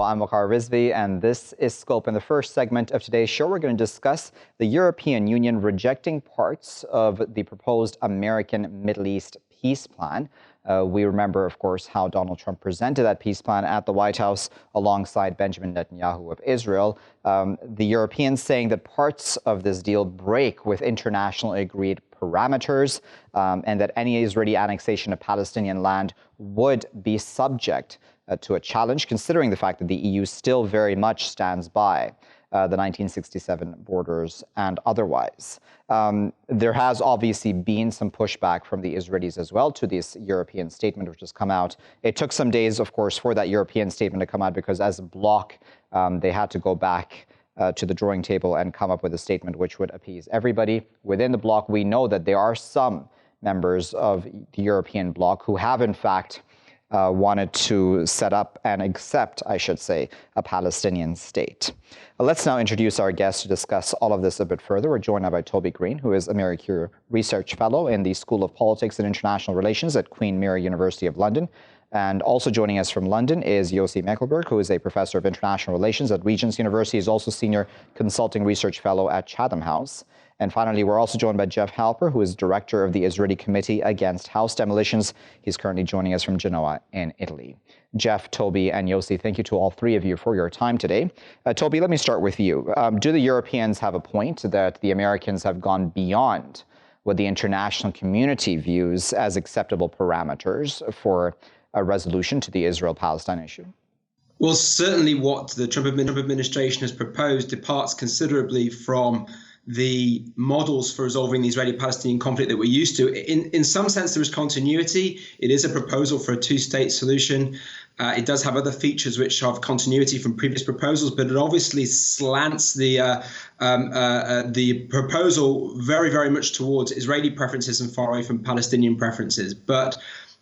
I'm Waqar Rizvi, and this is Scope. In the first segment of today's show, we're going to discuss the European Union rejecting parts of the proposed American Middle East peace plan. We remember, of course, how Donald Trump presented that peace plan at the White House alongside Benjamin Netanyahu of Israel. The Europeans saying that parts of this deal break with internationally agreed parameters, and that any Israeli annexation of Palestinian land would be subject to a challenge, considering the fact that the EU still very much stands by the 1967 borders and otherwise. There has obviously been some pushback from the Israelis as well to this European statement, which has come out. It took some days, of course, for that European statement to come out because as a bloc, they had to go back to the drawing table and come up with a statement which would appease everybody. Within the bloc, we know that there are some members of the European bloc who have, in fact, wanted to set up and accept, I should say, a Palestinian state. Let's now introduce our guest to discuss all of this a bit further. We're joined now by Toby Greene, who is a Marie Curie Research Fellow in the School of Politics and International Relations at Queen Mary University of London. And also joining us from London is Yossi Mekelberg, who is a professor of international relations at Regent's University. He's also senior consulting research fellow at Chatham House. And finally, we're also joined by Jeff Halper, who is director of the Israeli Committee Against House Demolitions. He's currently joining us from Genoa in Italy. Jeff, Toby, and Yossi, thank you to all three of you for your time today. Toby, let me start with you. Do the Europeans have a point that the Americans have gone beyond what the international community views as acceptable parameters for a resolution to the Israel-Palestine issue? Well, certainly what the Trump administration has proposed departs considerably from the models for resolving the Israeli-Palestinian conflict that we're used to. In some sense, there is continuity. It is a proposal for a two-state solution. It does have other features which have continuity from previous proposals, but it obviously slants the proposal very, very much towards Israeli preferences and far away from Palestinian preferences. But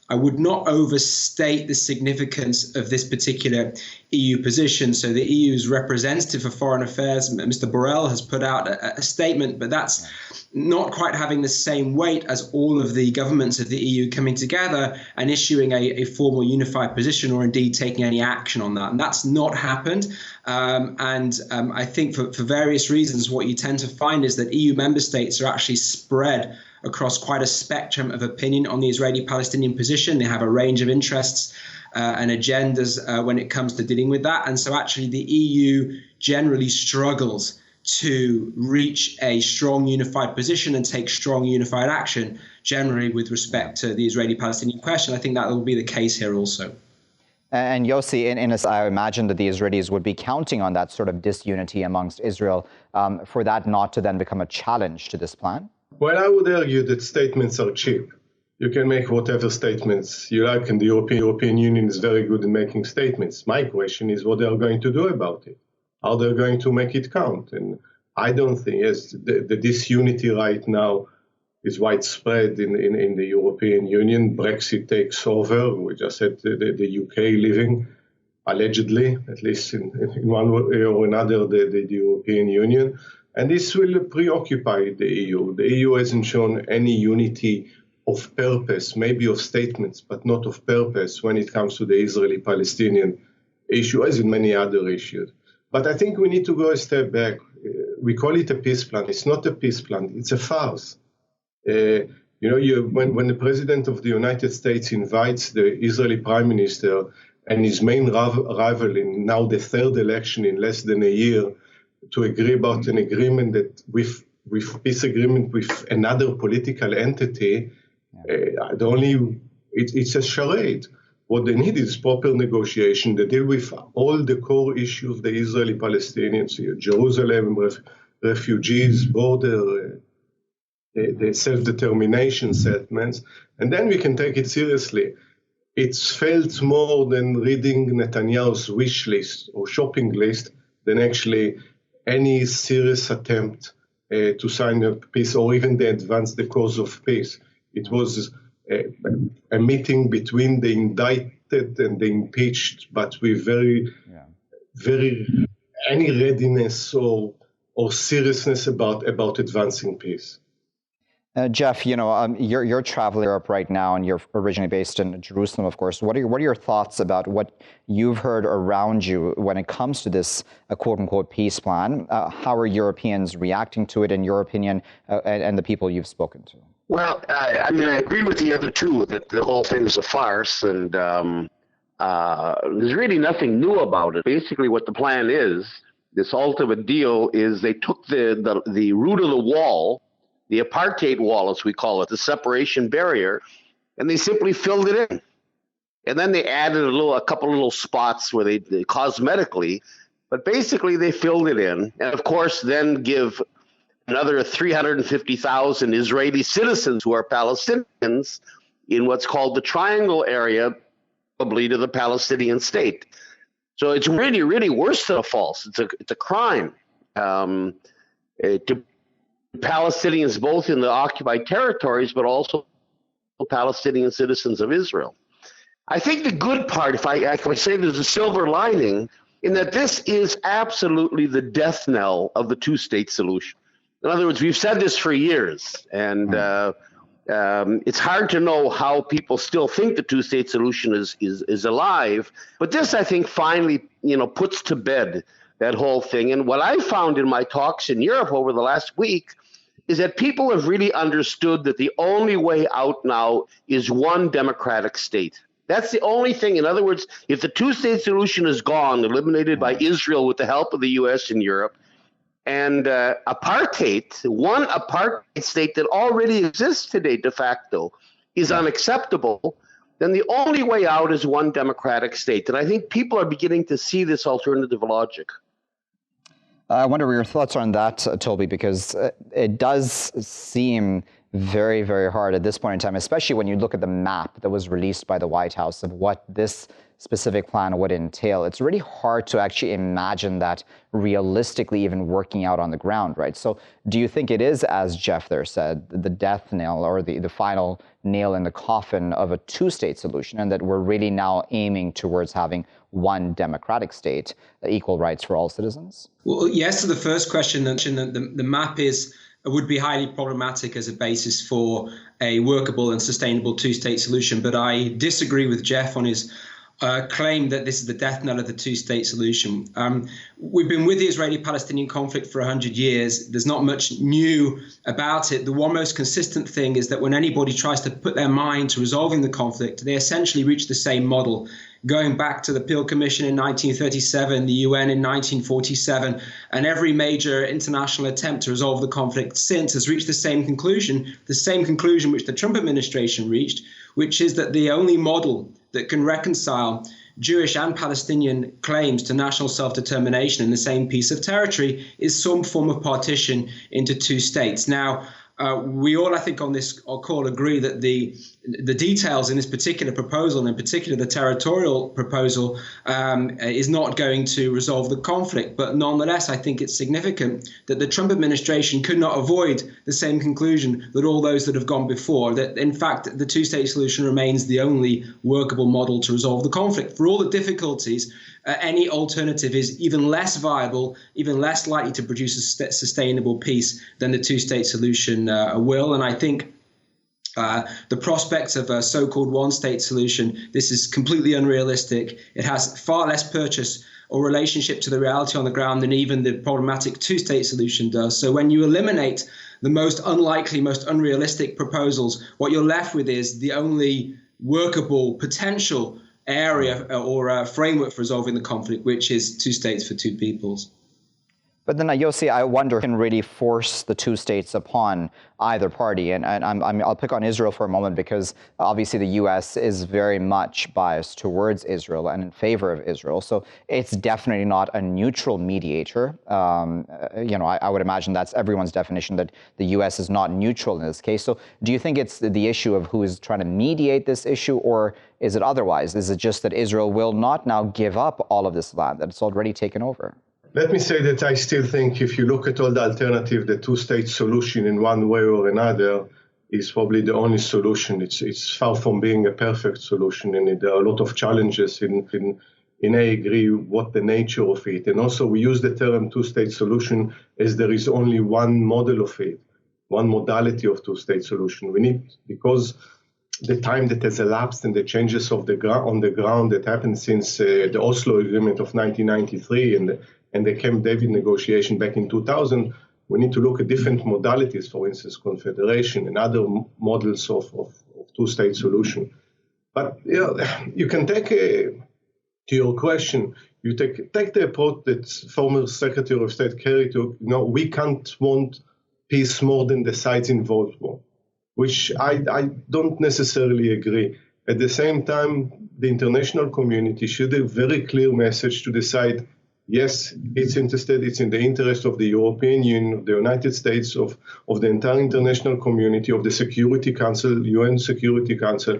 I would not overstate the significance of this particular EU position. So the EU's representative for foreign affairs, Mr. Borrell, has put out a statement, but that's not quite having the same weight as all of the governments of the EU coming together and issuing a formal unified position or indeed taking any action on that. And that's not happened. I think for various reasons, what you tend to find is that EU member states are actually spread across quite a spectrum of opinion on the Israeli-Palestinian position. They have a range of interests and agendas when it comes to dealing with that. And so actually the EU generally struggles to reach a strong unified position and take strong unified action generally with respect to the Israeli-Palestinian question. I think that will be the case here also. And Yossi, I imagine that the Israelis would be counting on that sort of disunity amongst Israel for that not to then become a challenge to this plan? Well, I would argue that statements are cheap. You can make whatever statements you like, and the European Union is very good in making statements. My question is what they are going to do about it, how they're going to make it count. And I don't think, yes, the disunity right now is widespread in the European Union. Brexit takes over. We just had the UK leaving, allegedly, at least in one way or another, the European Union. And this will preoccupy the EU. The EU hasn't shown any unity of purpose, maybe of statements, but not of purpose when it comes to the Israeli-Palestinian issue, as in many other issues. But I think we need to go a step back. We call it a peace plan. It's not a peace plan. It's a farce. When the president of the United States invites the Israeli prime minister and his main rival in now the third election in less than a year to agree about an agreement that with peace agreement with another political entity, it's a charade. What they need is proper negotiation that deal with all the core issues of the Israeli-Palestinians, Jerusalem, refugees, border, the self-determination settlements, and then we can take it seriously. It's felt more than reading Netanyahu's wish list or shopping list than actually any serious attempt to sign a peace or even to advance the cause of peace. It was a meeting between the indicted and the impeached, but with very any readiness or seriousness about advancing peace. Jeff, you're traveling Europe right now, and you're originally based in Jerusalem, of course. What are your thoughts about what you've heard around you when it comes to this quote unquote peace plan? How are Europeans reacting to it, in your opinion, and the people you've spoken to? Well, I agree with the other two that the whole thing is a farce, and there's really nothing new about it. Basically, what the plan is, this ultimate deal, is they took the root of the wall, the apartheid wall, as we call it, the separation barrier, and they simply filled it in. And then they added a couple little spots where they cosmetically, but basically they filled it in. And of course, then give another 350,000 Israeli citizens who are Palestinians in what's called the Triangle area, probably to the Palestinian state. So it's really, really worse than a false. It's a crime to Palestinians both in the occupied territories, but also Palestinian citizens of Israel. I think the good part, if I say there's a silver lining, in that this is absolutely the death knell of the two-state solution. In other words, we've said this for years, and it's hard to know how people still think the two-state solution is alive. But this, I think, finally, puts to bed that whole thing. And what I found in my talks in Europe over the last week is that people have really understood that the only way out now is one democratic state. That's the only thing. In other words, if the two-state solution is gone, eliminated by Israel with the help of the U.S. and Europe, and apartheid, one apartheid state that already exists today de facto, is unacceptable, then the only way out is one democratic state. And I think people are beginning to see this alternative logic. I wonder what your thoughts are on that, Toby, because it does seem very, very hard at this point in time, especially when you look at the map that was released by the White House of what this specific plan would entail. It's really hard to actually imagine that realistically even working out on the ground, right? So do you think it is, as Jeff there said, the death nail or the final nail in the coffin of a two-state solution, and that we're really now aiming towards having one democratic state, equal rights for all citizens? Well, yes, to the first question, the map would be highly problematic as a basis for a workable and sustainable two-state solution. But I disagree with Jeff on his claim that this is the death knell of the two-state solution. We've been with the Israeli-Palestinian conflict for 100 years. There's not much new about it. The one most consistent thing is that when anybody tries to put their mind to resolving the conflict, they essentially reach the same model. Going back to the Peel Commission in 1937, the UN in 1947, and every major international attempt to resolve the conflict since has reached the same conclusion which the Trump administration reached, which is that the only model that can reconcile Jewish and Palestinian claims to national self-determination in the same piece of territory is some form of partition into two states. Now, we all, I think, on this call agree that the details in this particular proposal, and in particular the territorial proposal, is not going to resolve the conflict. But nonetheless, I think it's significant that the Trump administration could not avoid the same conclusion that all those that have gone before, that in fact the two-state solution remains the only workable model to resolve the conflict. For all the difficulties, any alternative is even less viable, even less likely to produce a sustainable peace than the two-state solution will. And I think the prospects of a so-called one-state solution, this is completely unrealistic. It has far less purchase or relationship to the reality on the ground than even the problematic two-state solution does. So when you eliminate the most unlikely, most unrealistic proposals, what you're left with is the only workable potential area or framework for resolving the conflict, which is two states for two peoples. But then, Yossi, I wonder, can really force the two states upon either party. And I'll pick on Israel for a moment, because obviously the U.S. is very much biased towards Israel and in favor of Israel. So it's definitely not a neutral mediator. I would imagine that's everyone's definition, that the U.S. is not neutral in this case. So do you think it's the issue of who is trying to mediate this issue, or is it otherwise? Is it just that Israel will not now give up all of this land, that it's already taken over? Let me say that I still think if you look at all the alternatives, the two-state solution in one way or another is probably the only solution. It's far from being a perfect solution, and there are a lot of challenges in I agree what the nature of it. And also we use the term two-state solution as there is only one model of it. one modality of two-state solution. We need, because the time that has elapsed and the changes of on the ground that happened since the Oslo Agreement of 1993 and the Camp David negotiation back in 2000, we need to look at different modalities, for instance, confederation and other models of two-state solution. But you can take, to your question, you take the approach that former Secretary of State Kerry took. We can't want peace more than the sides involved war, which I don't necessarily agree. At the same time, the international community should have a very clear message to decide, yes, it's interested, it's in the interest of the European Union, of the United States, of the entire international community, of the Security Council, UN Security Council,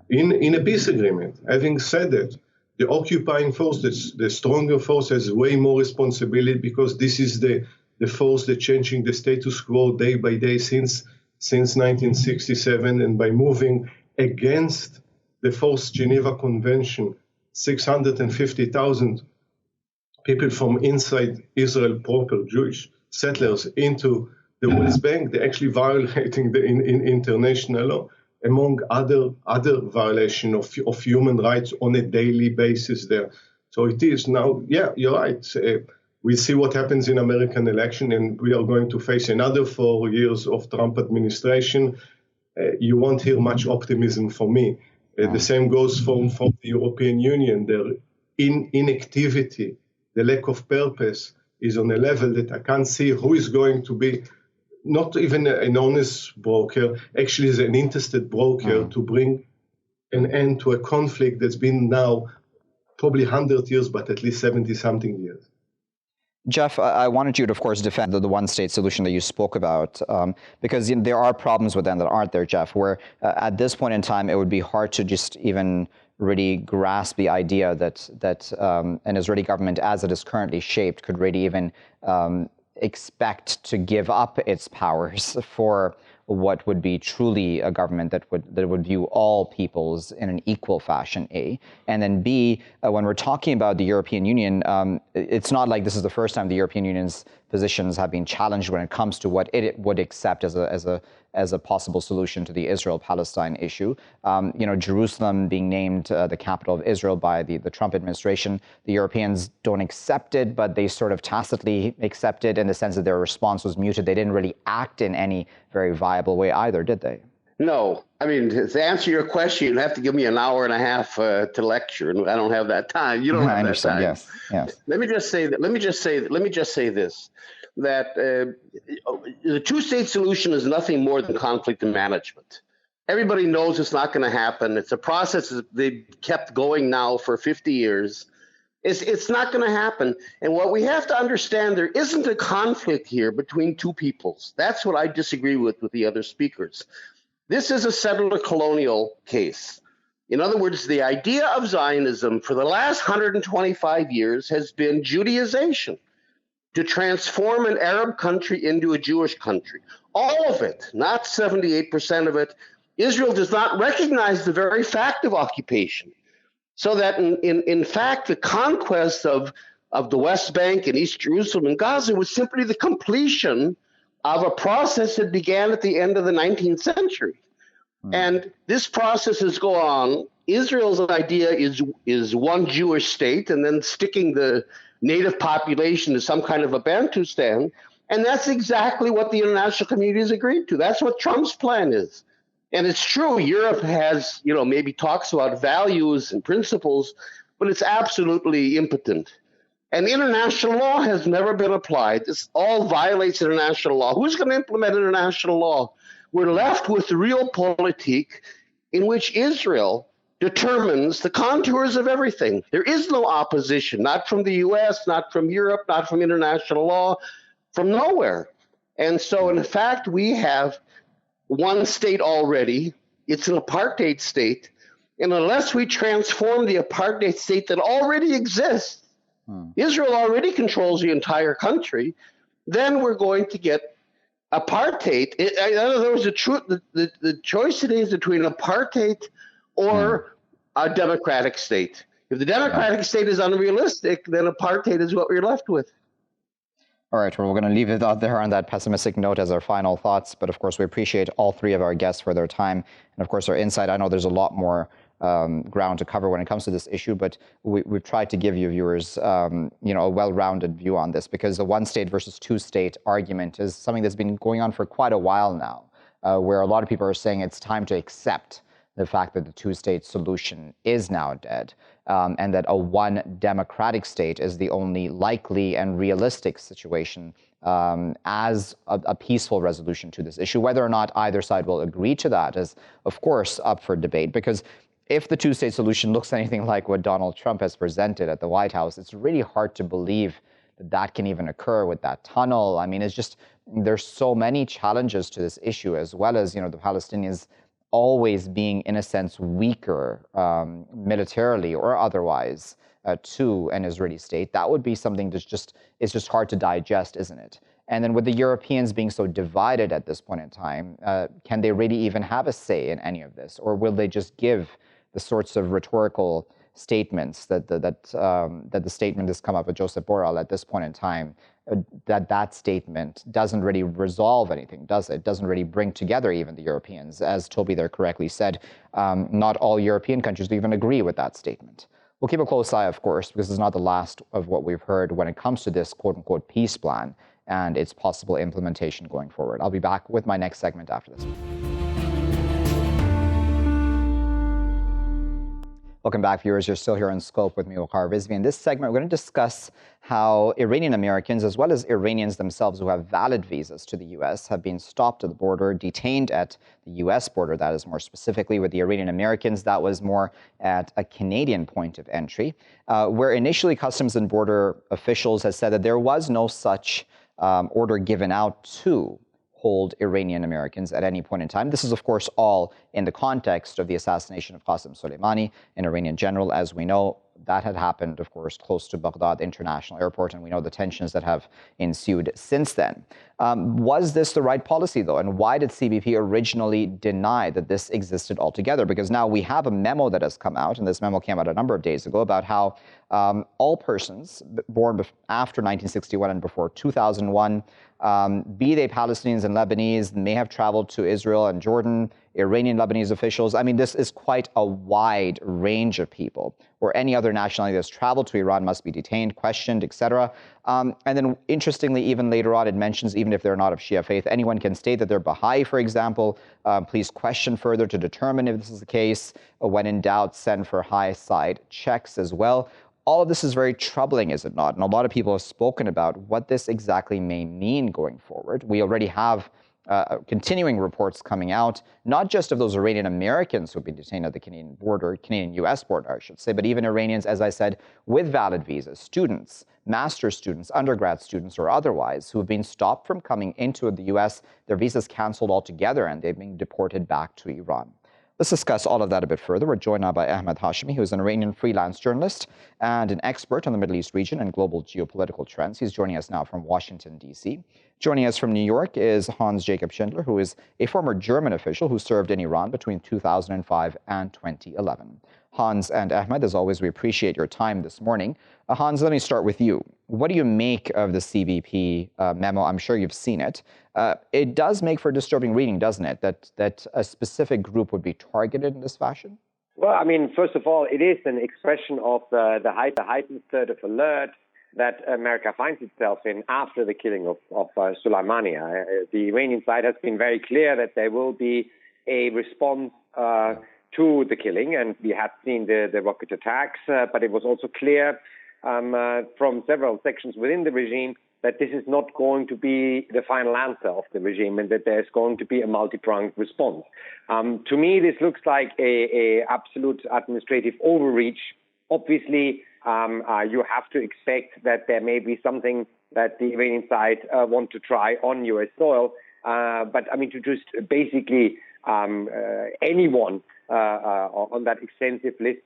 in a peace agreement. Having said that, the occupying force, the stronger force, has way more responsibility, because this is the force that's changing the status quo day by day since 1967, and by moving against the Forced Geneva Convention, 650,000 people from inside Israel proper, Jewish settlers, into the West Bank, they're actually violating the international law, among other violation of human rights on a daily basis there. So it is now, you're right. We see what happens in American election, and we are going to face another 4 years of Trump administration. You won't hear much optimism from me. The same goes from the European Union. Their inactivity, the lack of purpose, is on a level that I can't see who is going to be, not even an honest broker, actually is an interested broker to bring an end to a conflict that's been now probably 100 years, but at least 70-something years. Jeff, I wanted you to, of course, defend the one-state solution that you spoke about, because there are problems with them that aren't there, Jeff, where at this point in time, it would be hard to just even really grasp the idea that an Israeli government, as it is currently shaped, could really even expect to give up its powers for what would be truly a government that would view all peoples in an equal fashion, A. And then B, when we're talking about the European Union, it's not like this is the first time the European Union's positions have been challenged when it comes to what it would accept as a possible solution to the Israel-Palestine issue. Jerusalem being named the capital of Israel by the Trump administration, the Europeans don't accept it, but they sort of tacitly accept it in the sense that their response was muted. They didn't really act in any very viable way either, did they? No. I mean, to answer your question, you'd have to give me an hour and a half to lecture, and I don't have that time. You don't have that time. Yes. Let me just say this, that the two-state solution is nothing more than conflict management. Everybody knows it's not going to happen. It's a process that they've kept going now for 50 years. It's not going to happen. And what we have to understand, there isn't a conflict here between two peoples. That's what I disagree with the other speakers. This is a settler colonial case. In other words, the idea of Zionism for the last 125 years has been Judaization, to transform an Arab country into a Jewish country. All of it, not 78% of it. Israel does not recognize the very fact of occupation. So that in fact, the conquest of the West Bank and East Jerusalem and Gaza was simply the completion of a process that began at the end of the 19th century. And this process has gone on. Israel's idea is one Jewish state, and then sticking the native population to some kind of a Bantustan. And that's exactly what the international community has agreed to. That's what Trump's plan is. And it's true, Europe has, maybe talks about values and principles, but it's absolutely impotent. And international law has never been applied. This all violates international law. Who's going to implement international law? We're left with the realpolitik in which Israel determines the contours of everything. There is no opposition, not from the US, not from Europe, not from international law, from nowhere. And so, in fact, we have one state already. It's an apartheid state. And unless we transform the apartheid state that already exists, Israel already controls the entire country, then we're going to get apartheid. In other words, the choice today is between apartheid or a democratic state. If the democratic state is unrealistic, then apartheid is what we're left with. All right, well, we're going to leave it out there on that pessimistic note as our final thoughts. But of course, we appreciate all three of our guests for their time and, of course, our insight. I know there's a lot more ground to cover when it comes to this issue, but we've tried to give you viewers, a well-rounded view on this, because the one-state versus two-state argument is something that's been going on for quite a while now, where a lot of people are saying it's time to accept the fact that the two-state solution is now dead, and that a one democratic state is the only likely and realistic situation as a peaceful resolution to this issue. Whether or not either side will agree to that is, of course, up for debate, because if the two-state solution looks anything like what Donald Trump has presented at the White House, it's really hard to believe that that can even occur with that tunnel. I mean, it's just, there's so many challenges to this issue, as well as, the Palestinians always being, in a sense, weaker militarily or otherwise to an Israeli state. That would be something that's it's just hard to digest, isn't it? And then with the Europeans being so divided at this point in time, can they really even have a say in any of this? Or will they just give the sorts of rhetorical statements that the statement has come up with Joseph Borrell at this point in time, that statement doesn't really resolve anything, does it? It doesn't really bring together even the Europeans. As Toby there correctly said, not all European countries even agree with that statement. We'll keep a close eye, of course, because it's not the last of what we've heard when it comes to this quote-unquote peace plan and its possible implementation going forward. I'll be back with my next segment after this. Welcome back, viewers. You're still here on Scope with me, Waqar Rizvi. In this segment, we're going to discuss how Iranian Americans, as well as Iranians themselves who have valid visas to the U.S., have been stopped at the border, detained at the U.S. border, that is more specifically. With the Iranian Americans, that was more at a Canadian point of entry, where initially Customs and Border officials had said that there was no such order given out to hold Iranian Americans at any point in time. This is, of course, all in the context of the assassination of Qasem Soleimani, an Iranian general. As we know, that had happened, of course, close to Baghdad International Airport, and we know the tensions that have ensued since then. Was this the right policy, though? And why did CBP originally deny that this existed altogether? Because now we have a memo that has come out, and this memo came out a number of days ago, about how all persons born after 1961 and before 2001, be they Palestinians and Lebanese, may have traveled to Israel and Jordan, Iranian Lebanese officials. I mean, this is quite a wide range of people, or any other nationality that's traveled to Iran must be detained, questioned, etc. And then, interestingly, even later on, it mentions even if they're not of Shia faith, anyone can state that they're Baha'i, for example. Please question further to determine if this is the case. When in doubt, send for high-side checks as well. All of this is very troubling, is it not? And a lot of people have spoken about what this exactly may mean going forward. We already have continuing reports coming out, not just of those Iranian Americans who've been detained at the Canadian border, Canadian-U.S. border, I should say, but even Iranians, as I said, with valid visas, students, master's students, undergrad students, or otherwise, who have been stopped from coming into the U.S., their visas canceled altogether, and they've been deported back to Iran. Let's discuss all of that a bit further. We're joined now by Ahmad Hashemi, who is an Iranian freelance journalist and an expert on the Middle East region and global geopolitical trends. He's joining us now from Washington, D.C. Joining us from New York is Hans-Jakob Schindler, who is a former German official who served in Iran between 2005 and 2011. Hans and Ahmad, as always, we appreciate your time this morning. Hans, let me start with you. What do you make of the CBP memo? I'm sure you've seen it. It does make for disturbing reading, doesn't it, that a specific group would be targeted in this fashion? Well, I mean, first of all, it is an expression of the heightened state of alert that America finds itself in after the killing of Soleimani. The Iranian side has been very clear that there will be a response to the killing, and we have seen the rocket attacks, but it was also clear from several sections within the regime that this is not going to be the final answer of the regime, and that there's going to be a multi-pronged response. To me, this looks like a absolute administrative overreach. Obviously, you have to expect that there may be something that the Iranian side want to try on U.S. soil, but I mean, to just basically anyone on that extensive list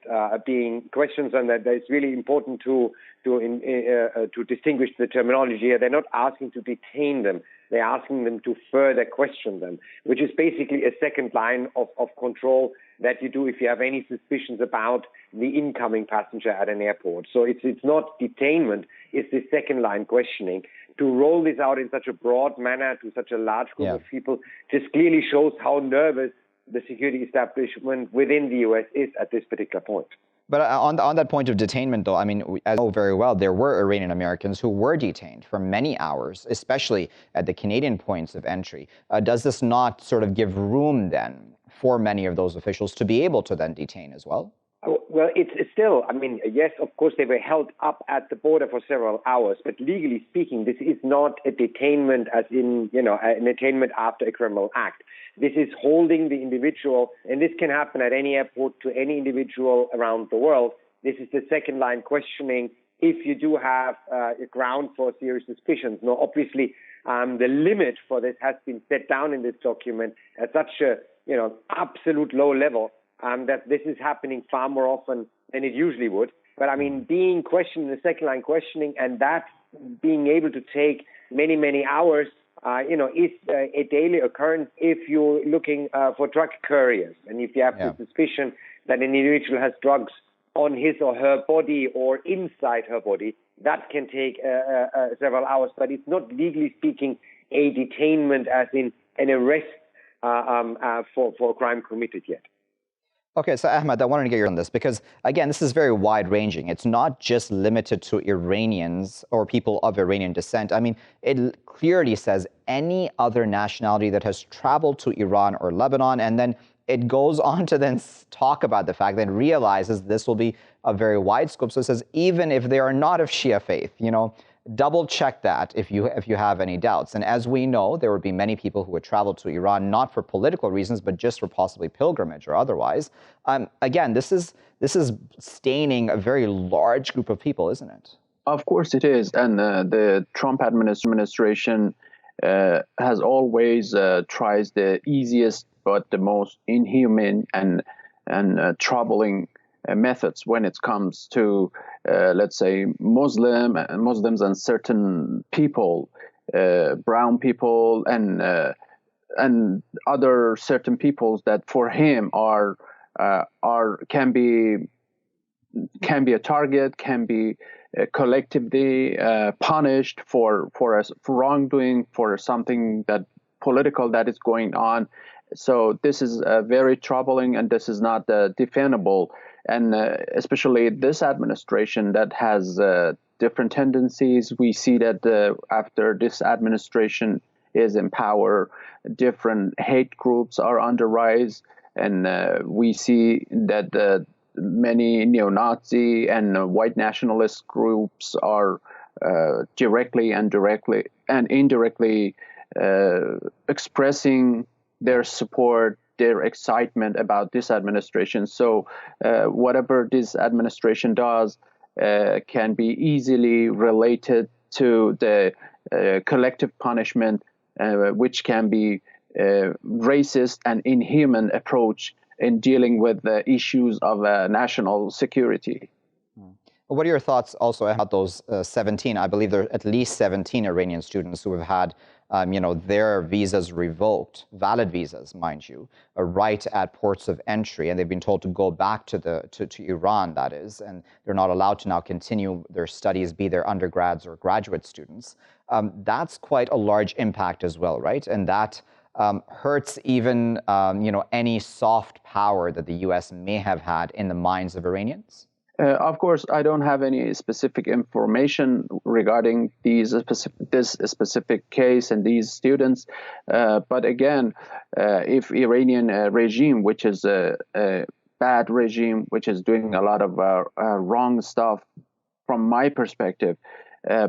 being questions, and that it's really important to distinguish the terminology here. They're not asking to detain them; they're asking them to further question them, which is basically a second line of control that you do if you have any suspicions about the incoming passenger at an airport. So it's not detainment; it's the second line questioning. to roll this out in such a broad manner to such a large group of people just clearly shows how nervous the security establishment within the US is at this particular point. But on that point of detainment, though, I mean, as you know very well, there were Iranian Americans who were detained for many hours, especially at the Canadian points of entry. Does this not sort of give room then for many of those officials to be able to then detain as well? Well, it's still, I mean, yes, of course, they were held up at the border for several hours, but legally speaking, this is not a detainment as in, you know, an detainment after a criminal act. This is holding the individual, and this can happen at any airport to any individual around the world. This is the second line questioning if you do have a ground for serious suspicions. Now, obviously, the limit for this has been set down in this document at such a, you know, absolute low level that this is happening far more often than it usually would. But I mean, being questioned in the second line questioning and that being able to take many, many hours, you know, is a daily occurrence if you're looking for drug couriers. And if you have the suspicion that an individual has drugs on his or her body or inside her body, that can take several hours. But it's not legally speaking a detainment as in an arrest for a crime committed yet. Okay, so Ahmad, I wanted to get your on this because, again, this is very wide-ranging. It's not just limited to Iranians or people of Iranian descent. I mean, it clearly says any other nationality that has traveled to Iran or Lebanon, and then it goes on to then talk about the fact that it realizes this will be a very wide scope. So it says even if they are not of Shia faith, you know, double check that if you have any doubts. And as we know, there would be many people who would travel to Iran not for political reasons, but just for possibly pilgrimage or otherwise. Again, this is staining a very large group of people, isn't it? Of course it is. And the Trump administration has always tries the easiest but the most inhuman and troubling methods when it comes to, let's say, Muslims and certain people, brown people and other certain peoples that for him can be a target, can be collectively punished for wrongdoing, for something that political that is going on. So this is very troubling, and this is not defendable. And especially this administration that has different tendencies. We see that after this administration is in power, different hate groups are on the rise. And we see that many neo-Nazi and white nationalist groups are directly and indirectly expressing their support, their excitement about this administration. So whatever this administration does can be easily related to the collective punishment, which can be racist and inhuman approach in dealing with the issues of national security. What are your thoughts also about those 17? I believe there are at least 17 Iranian students who have had their visas revoked, valid visas, mind you, right at ports of entry, and they've been told to go back to Iran, that is, and they're not allowed to now continue their studies, be they undergrads or graduate students. That's quite a large impact as well, right? And that hurts even any soft power that the U.S. may have had in the minds of Iranians. Of course, I don't have any specific information regarding this specific case and these students. But again, if Iranian regime, which is a bad regime, which is doing a lot of wrong stuff from my perspective,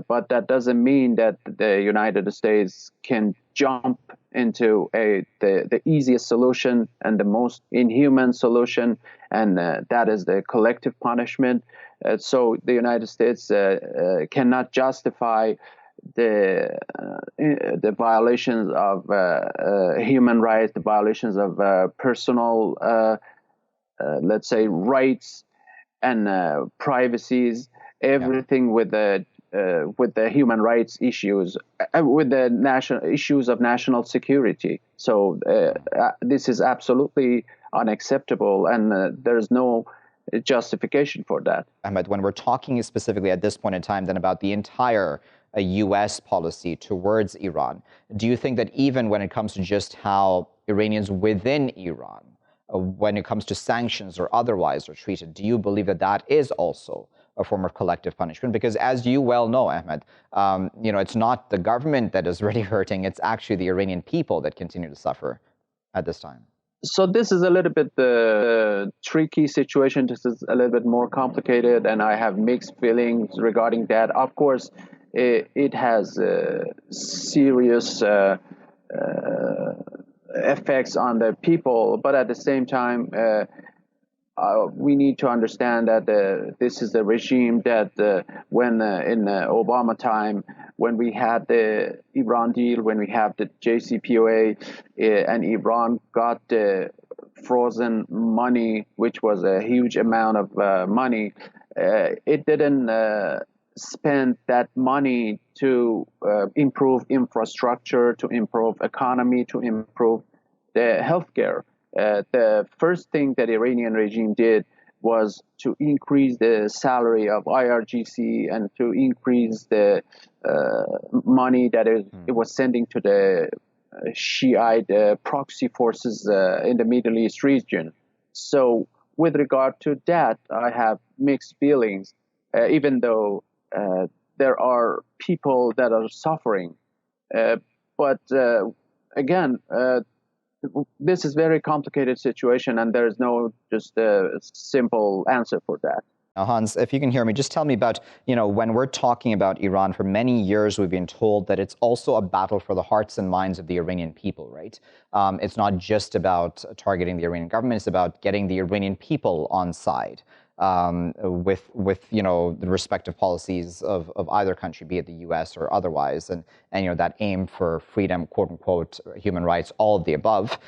but that doesn't mean that the United States can jump into the easiest solution and the most inhuman solution, and that is the collective punishment. So the United States cannot justify the violations of human rights, the violations of personal, let's say, rights and privacies, everything with the human rights issues, with the national issues of national security. So this is absolutely unacceptable, and there's no justification for that. Ahmad, when we're talking specifically at this point in time then about the entire a U.S. policy towards Iran. Do you think that even when it comes to just how Iranians within Iran, when it comes to sanctions or otherwise, are treated, do you believe that that is also a form of collective punishment? Because as you well know, Ahmad, it's not the government that is really hurting, it's actually the Iranian people that continue to suffer at this time. So this is a little bit the tricky situation. This is a little bit more complicated, and I have mixed feelings regarding that. Of course, it has serious effects on the people, but at the same time, we need to understand that this is the regime that when in Obama time, when we had the Iran deal, when we had the JCPOA, and Iran got the frozen money, which was a huge amount of money, it didn't spend that money to improve infrastructure, to improve economy, to improve the healthcare. The first thing that the Iranian regime did was to increase the salary of IRGC and to increase the money that it was sending to the Shiite proxy forces in the Middle East region. So with regard to that, I have mixed feelings, even though there are people that are suffering. But again, this is a very complicated situation, and there is no just a simple answer for that. Now, Hans, if you can hear me, just tell me about, when we're talking about Iran, for many years we've been told that it's also a battle for the hearts and minds of the Iranian people, right? It's not just about targeting the Iranian government, it's about getting the Iranian people on side with the respective policies of either country, be it the U.S. or otherwise, and that aim for freedom, quote unquote, human rights, all of the above.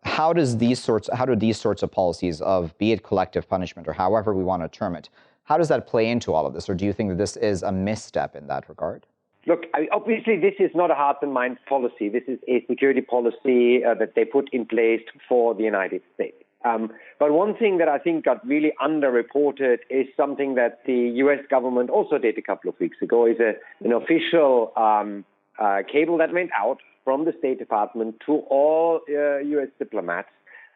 How do these sorts of policies of, be it collective punishment or however we want to term it, how does that play into all of this? Or do you think that this is a misstep in that regard? Look, obviously this is not a heart and mind policy. This is a security policy that they put in place for the United States. But one thing that I think got really underreported is something that the U.S. government also did a couple of weeks ago, is an official cable that went out from the State Department to all U.S. diplomats,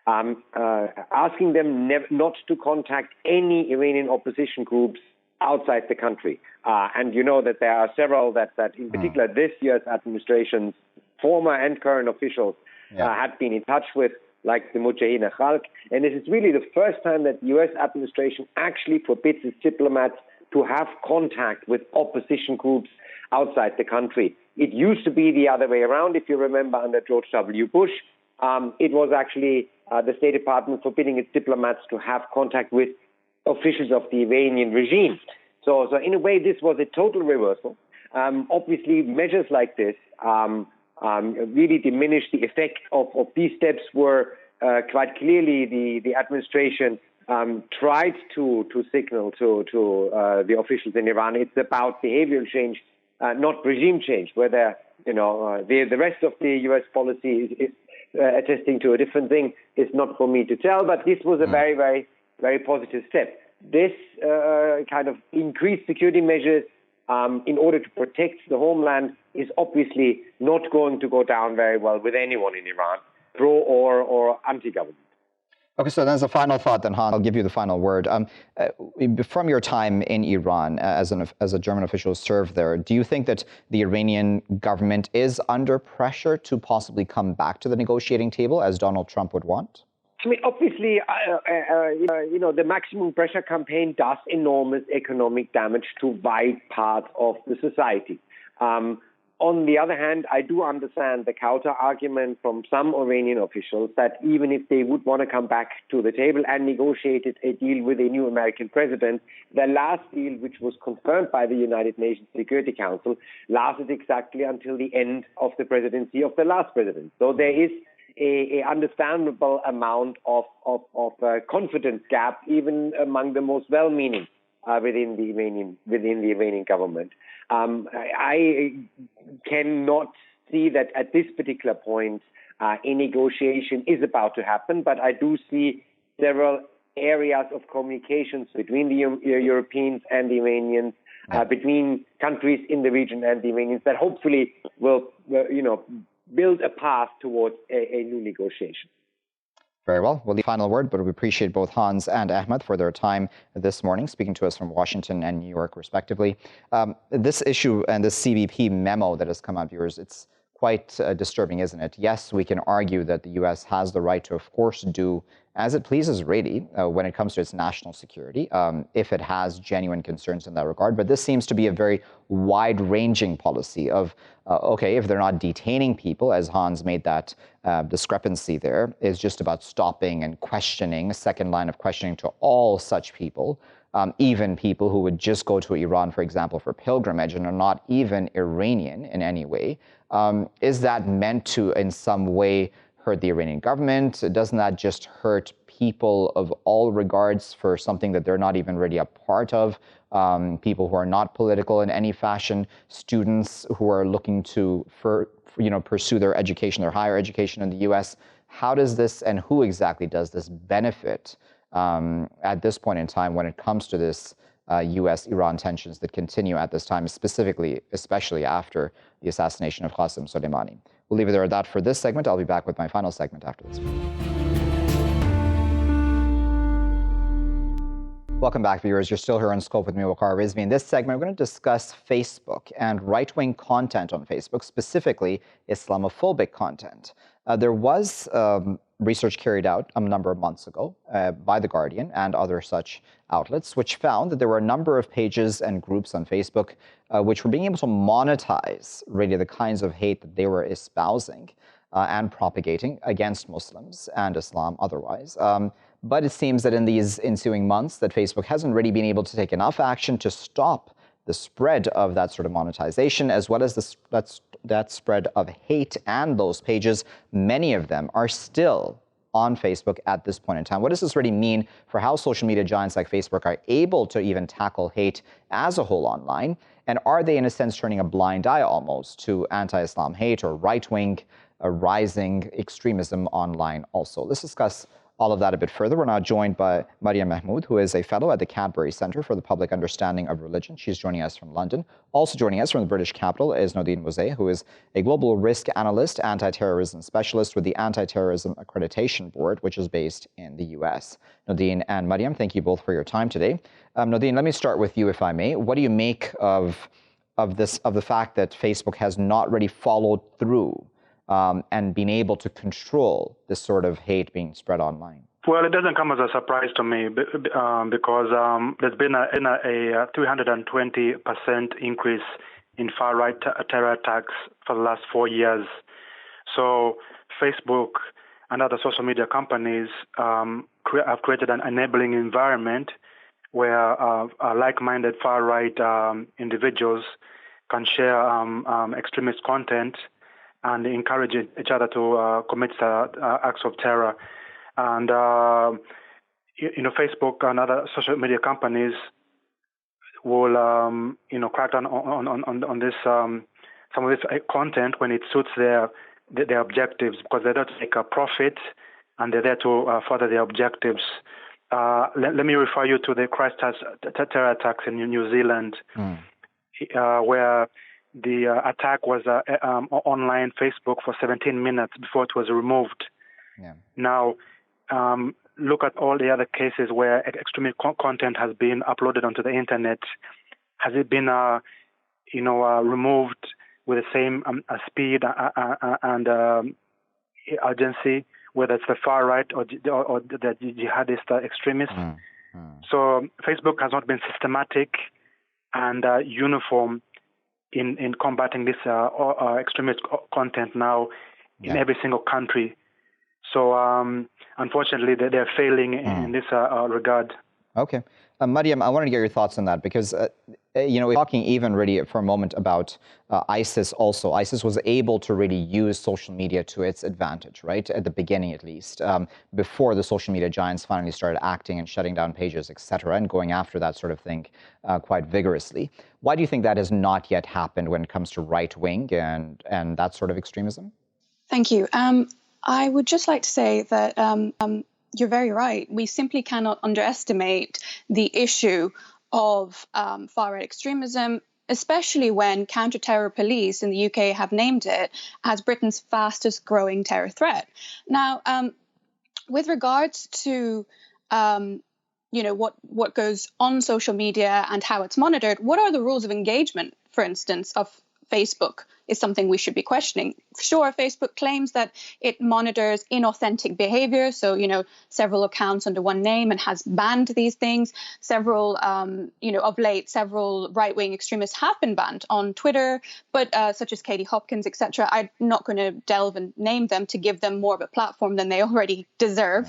asking them not to contact any Iranian opposition groups outside the country. And you know that there are several that in particular this U.S. administration's former and current officials had been in touch with, like the Mujahideen Khalq. And this is really the first time that the U.S. administration actually forbids its diplomats to have contact with opposition groups outside the country. It used to be the other way around. If you remember, under George W. Bush, it was actually the State Department forbidding its diplomats to have contact with officials of the Iranian regime. So in a way, this was a total reversal. Obviously, measures like this really diminish the effect of these steps. Were quite clearly the administration tried to signal to the officials in Iran. It's about behavioral change, not regime change. Whether the rest of the U.S. policy is attesting to a different thing is not for me to tell. But this was a very, very, very positive step. This kind of increased security measures in order to protect the homeland is obviously not going to go down very well with anyone in Iran, pro or anti-government. Okay, so then as a final thought, then Hans, I'll give you the final word. From your time in Iran as a German official who served there, do you think that the Iranian government is under pressure to possibly come back to the negotiating table as Donald Trump would want? I mean, obviously, the maximum pressure campaign does enormous economic damage to wide parts of the society. On the other hand, I do understand the counter-argument from some Iranian officials that even if they would want to come back to the table and negotiate a deal with a new American president, the last deal, which was confirmed by the United Nations Security Council, lasted exactly until the end of the presidency of the last president. So there is a understandable amount of confidence gap, even among the most well-meaning within the Iranian government. I cannot see that at this particular point a negotiation is about to happen, but I do see several areas of communications between the Europeans and the Iranians between countries in the region and the Iranians that hopefully will, build a path towards a new negotiation. Very well. We'll leave the final word, but we appreciate both Hans and Ahmad for their time this morning, speaking to us from Washington and New York, respectively. This issue and this CBP memo that has come out, viewers, it's quite disturbing, isn't it? Yes, we can argue that the U.S. has the right to, of course, do as it pleases, really, when it comes to its national security, if it has genuine concerns in that regard. But this seems to be a very wide-ranging policy of, okay, if they're not detaining people, as Hans made that discrepancy there, is just about stopping and questioning, a second line of questioning to all such people, even people who would just go to Iran, for example, for pilgrimage and are not even Iranian in any way. Is that meant to, in some way, hurt the Iranian government? Doesn't that just hurt people of all regards for something that they're not even really a part of? People who are not political in any fashion, students who are looking to pursue their education, their higher education in the U.S. How does this, and who exactly does this benefit at this point in time when it comes to this U.S.-Iran tensions that continue at this time, especially after the assassination of Qasem Soleimani? We'll leave it there at that for this segment. I'll be back with my final segment after this. Welcome back, viewers. You're still here on Scope with me, Waqar Rizvi. In this segment, we're going to discuss Facebook and right-wing content on Facebook, specifically Islamophobic content. There was research carried out a number of months ago by The Guardian and other such outlets, which found that there were a number of pages and groups on Facebook which were being able to monetize really the kinds of hate that they were espousing and propagating against Muslims and Islam otherwise. But it seems that in these ensuing months that Facebook hasn't really been able to take enough action to stop the spread of that sort of monetization, as well as that spread of hate, and those pages, many of them are still on Facebook at this point in time. What does this really mean for how social media giants like Facebook are able to even tackle hate as a whole online? And are they, in a sense, turning a blind eye almost to anti-Islam hate or right-wing rising extremism online also? Let's discuss all of that a bit further. We're now joined by Maryyum Mehmood, who is a fellow at the Cadbury Centre for the Public Understanding of Religion. She's joining us from London. Also joining us from the British capital is Nadine Mouzey, who is a global risk analyst, anti-terrorism specialist with the Anti-Terrorism Accreditation Board, which is based in the US. Nadine and Maryyum, thank you both for your time today. Nadine, let me start with you, if I may. What do you make of the fact that Facebook has not really followed through and been able to control this sort of hate being spread online? Well, it doesn't come as a surprise to me because there's been a 320% increase in far-right terror attacks for the last 4 years. So Facebook and other social media companies have created an enabling environment where like-minded far-right individuals can share extremist content and encourage each other to commit acts of terror. And, Facebook and other social media companies will, crack down on this, some of this content when it suits their objectives, because they're there to make a profit and they're there to further their objectives. Let me refer you to the Christchurch terror attacks in New Zealand, where the attack was online Facebook for 17 minutes before it was removed. Yeah. Now, look at all the other cases where extremist content has been uploaded onto the internet. Has it been, removed with the same speed and urgency, whether it's the far right or the jihadist extremists? So Facebook has not been systematic and uniform in combating this extremist content now in every single country. So unfortunately, they're failing in this regard. Okay. Maryyum, I wanted to get your thoughts on that because, talking even really for a moment about ISIS also. ISIS was able to really use social media to its advantage, right? At the beginning, at least, before the social media giants finally started acting and shutting down pages, etc., and going after that sort of thing quite vigorously. Why do you think that has not yet happened when it comes to right-wing and that sort of extremism? Thank you. I would just like to say that you're very right. We simply cannot underestimate the issue of far-right extremism, especially when counter-terror police in the UK have named it as Britain's fastest growing terror threat. Now, with regards to what goes on social media and how it's monitored, what are the rules of engagement, for instance, of Facebook is something we should be questioning. Sure, Facebook claims that it monitors inauthentic behavior. So, several accounts under one name and has banned these things. Several, of late, several right-wing extremists have been banned on Twitter, but such as Katie Hopkins, etc. I'm not going to delve and name them to give them more of a platform than they already deserve.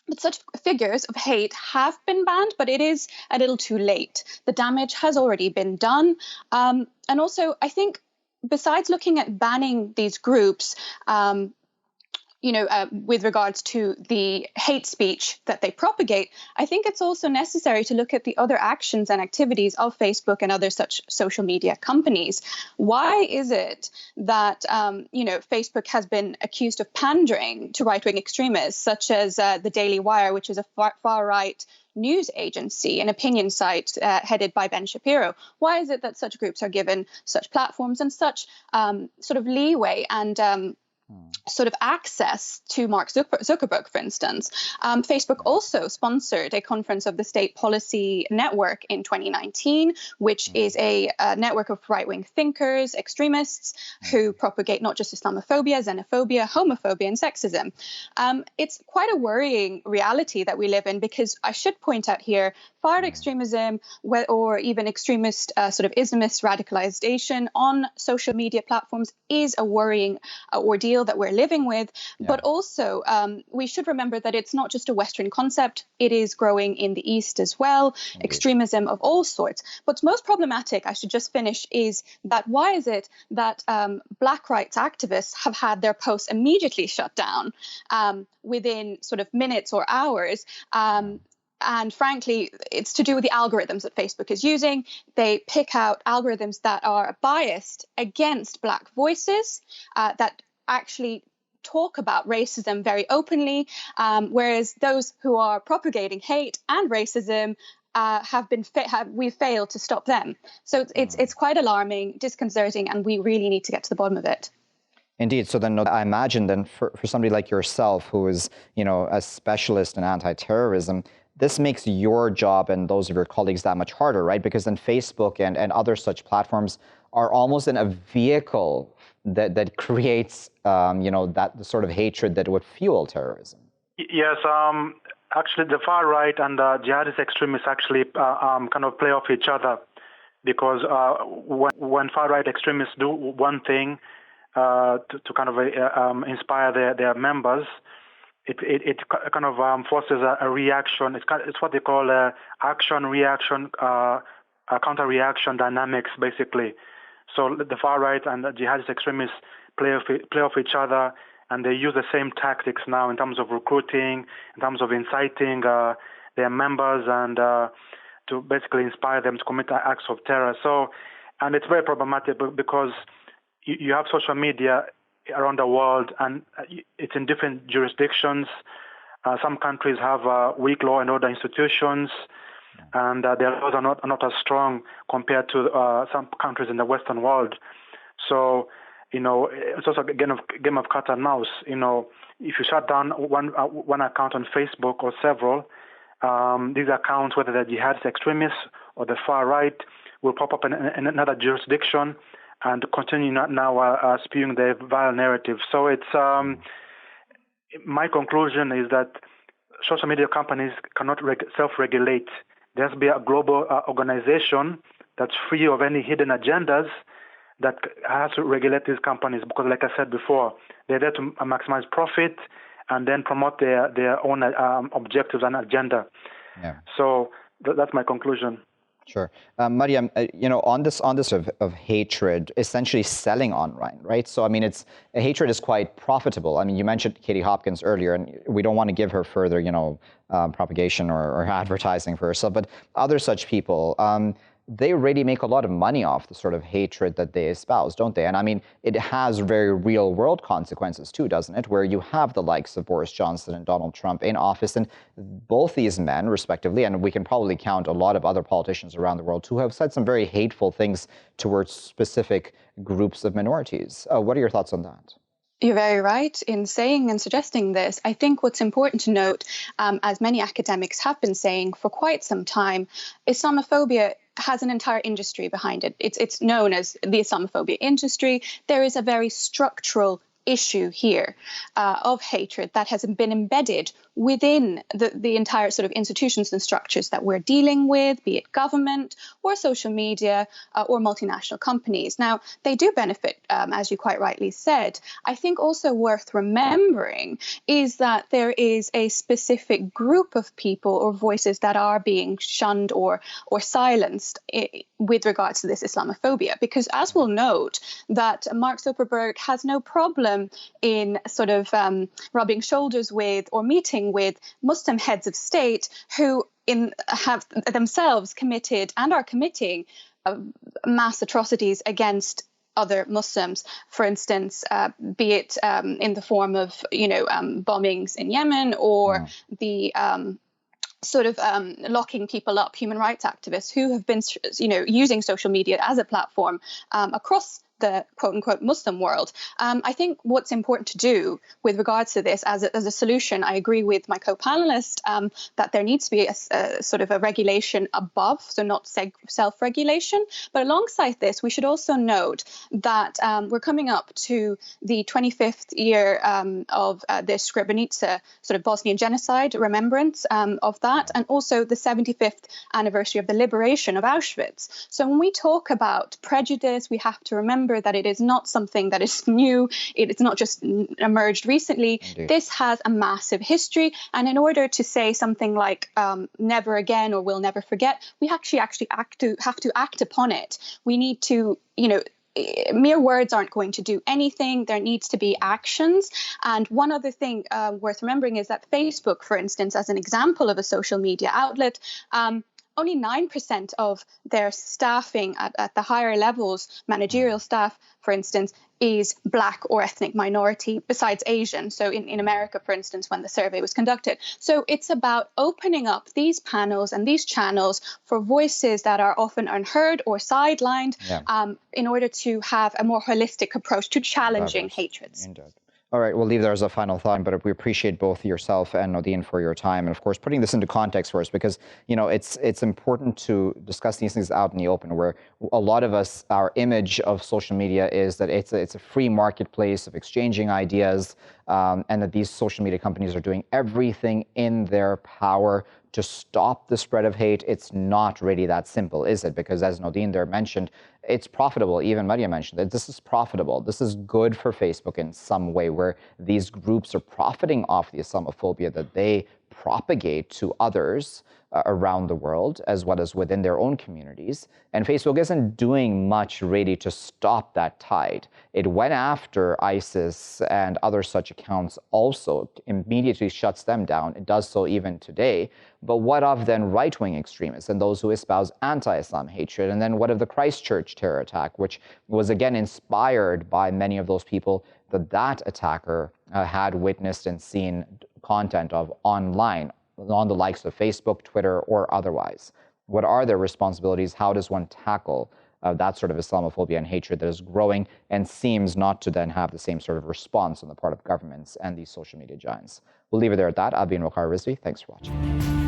But such figures of hate have been banned, but it is a little too late. The damage has already been done. And also, I think, besides looking at banning these groups, with regards to the hate speech that they propagate, I think it's also necessary to look at the other actions and activities of Facebook and other such social media companies. Why is it that, Facebook has been accused of pandering to right-wing extremists, such as the Daily Wire, which is a far-right news agency, an opinion site headed by Ben Shapiro? Why is it that such groups are given such platforms and such sort of leeway and sort of access to Mark Zuckerberg, for instance? Facebook also sponsored a conference of the State Policy Network in 2019, which is a network of right-wing thinkers, extremists who propagate not just Islamophobia, xenophobia, homophobia, and sexism. It's quite a worrying reality that we live in, because I should point out here, far-right extremism or even extremist sort of Islamist radicalization on social media platforms is a worrying ordeal that we're living with. But also, we should remember that it's not just a Western concept. It is growing in the East as well, extremism of all sorts. What's most problematic, I should just finish, is that why is it that Black rights activists have had their posts immediately shut down within sort of minutes or hours? And frankly, it's to do with the algorithms that Facebook is using. They pick out algorithms that are biased against Black voices, that actually talk about racism very openly, whereas those who are propagating hate and racism we've failed to stop them. So it's quite alarming, disconcerting, and we really need to get to the bottom of it. Indeed. So then I imagine then for somebody like yourself, who is, a specialist in anti-terrorism, this makes your job and those of your colleagues that much harder, right? Because then Facebook and other such platforms are almost in a vehicle that creates, that sort of hatred that would fuel terrorism. Yes, actually, the far right and jihadist extremists actually kind of play off each other, because when far right extremists do one thing to kind of inspire their members, it kind of forces a reaction. It's what they call action, reaction, counter-reaction dynamics, basically. So the far right and the jihadist extremists play off each other, and they use the same tactics now in terms of recruiting, in terms of inciting their members, and to basically inspire them to commit acts of terror. So, and it's very problematic because you have social media around the world, and it's in different jurisdictions. Some countries have weak law and order institutions, and their laws are not as strong compared to some countries in the Western world. So, it's also a game of cat and mouse. If you shut down one account on Facebook or several, these accounts, whether they're jihadist extremists or the far right, will pop up in another jurisdiction and continue now spewing their vile narrative. So it's my conclusion is that social media companies cannot self-regulate. There has to be a global organization that's free of any hidden agendas that has to regulate these companies, because, like I said before, they're there to maximize profit and then promote their own objectives and agenda. Yeah. So that's my conclusion. Sure. Maryyum, on this of hatred, essentially selling online, right? So, I mean, hatred is quite profitable. I mean, you mentioned Katie Hopkins earlier, and we don't want to give her further, propagation or advertising for herself, but other such people, they really make a lot of money off the sort of hatred that they espouse, don't they? And I mean, it has very real world consequences too, doesn't it? Where you have the likes of Boris Johnson and Donald Trump in office, and both these men, respectively, and we can probably count a lot of other politicians around the world who have said some very hateful things towards specific groups of minorities. What are your thoughts on that? You're very right in saying and suggesting this. I think what's important to note, as many academics have been saying for quite some time, Islamophobia has an entire industry behind it. It's known as the Islamophobia industry. There is a very structural issue here of hatred that has been embedded within the entire sort of institutions and structures that we're dealing with, be it government or social media or multinational companies. Now, they do benefit, as you quite rightly said. I think also worth remembering is that there is a specific group of people or voices that are being shunned or silenced with regards to this Islamophobia, because as we'll note, that Mark Zuckerberg has no problem in sort of rubbing shoulders with or meeting with Muslim heads of state who have themselves committed and are committing mass atrocities against other Muslims, for instance, be it in the form of, bombings in Yemen or the sort of locking people up, human rights activists who have been, using social media as a platform across the quote-unquote Muslim world. I think what's important to do with regards to this as a solution, I agree with my co-panelist that there needs to be a sort of a regulation above, so not self-regulation. But alongside this, we should also note that we're coming up to the 25th year of the Srebrenica sort of Bosnian genocide remembrance of that, and also the 75th anniversary of the liberation of Auschwitz. So when we talk about prejudice, we have to remember that it is not something that is new. It's not just emerged recently. Indeed. This has a massive history. And in order to say something like never again or we'll never forget, we actually have to act upon it. We need to, mere words aren't going to do anything. There needs to be actions. And one other thing worth remembering is that Facebook, for instance, as an example of a social media outlet, only 9% of their staffing at the higher levels, managerial staff, for instance, is Black or ethnic minority, besides Asian. So in America, for instance, when the survey was conducted. So it's about opening up these panels and these channels for voices that are often unheard or sidelined in order to have a more holistic approach to challenging hatreds. Indeed. All right, we'll leave there as a final thought, but we appreciate both yourself and Nadine for your time, and of course putting this into context for us, because it's important to discuss these things out in the open, where a lot of us, our image of social media is that it's a free marketplace of exchanging ideas, and that these social media companies are doing everything in their power to stop the spread of hate. It's not really that simple, is it? Because as Nadine there mentioned, it's profitable. Even Maryyum mentioned that this is profitable. This is good for Facebook in some way, where these groups are profiting off the Islamophobia that they propagate to others around the world, as well as within their own communities. And Facebook isn't doing much really to stop that tide. It went after ISIS and other such accounts also, immediately shuts them down. It does so even today. But what of then right-wing extremists and those who espouse anti-Islam hatred? And then what of the Christchurch terror attack, which was again inspired by many of those people that attacker had witnessed and seen content of online, on the likes of Facebook, Twitter, or otherwise? What are their responsibilities? How does one tackle that sort of Islamophobia and hatred that is growing and seems not to then have the same sort of response on the part of governments and these social media giants? We'll leave it there at that. I've been Waqar Rizvi. Thanks for watching.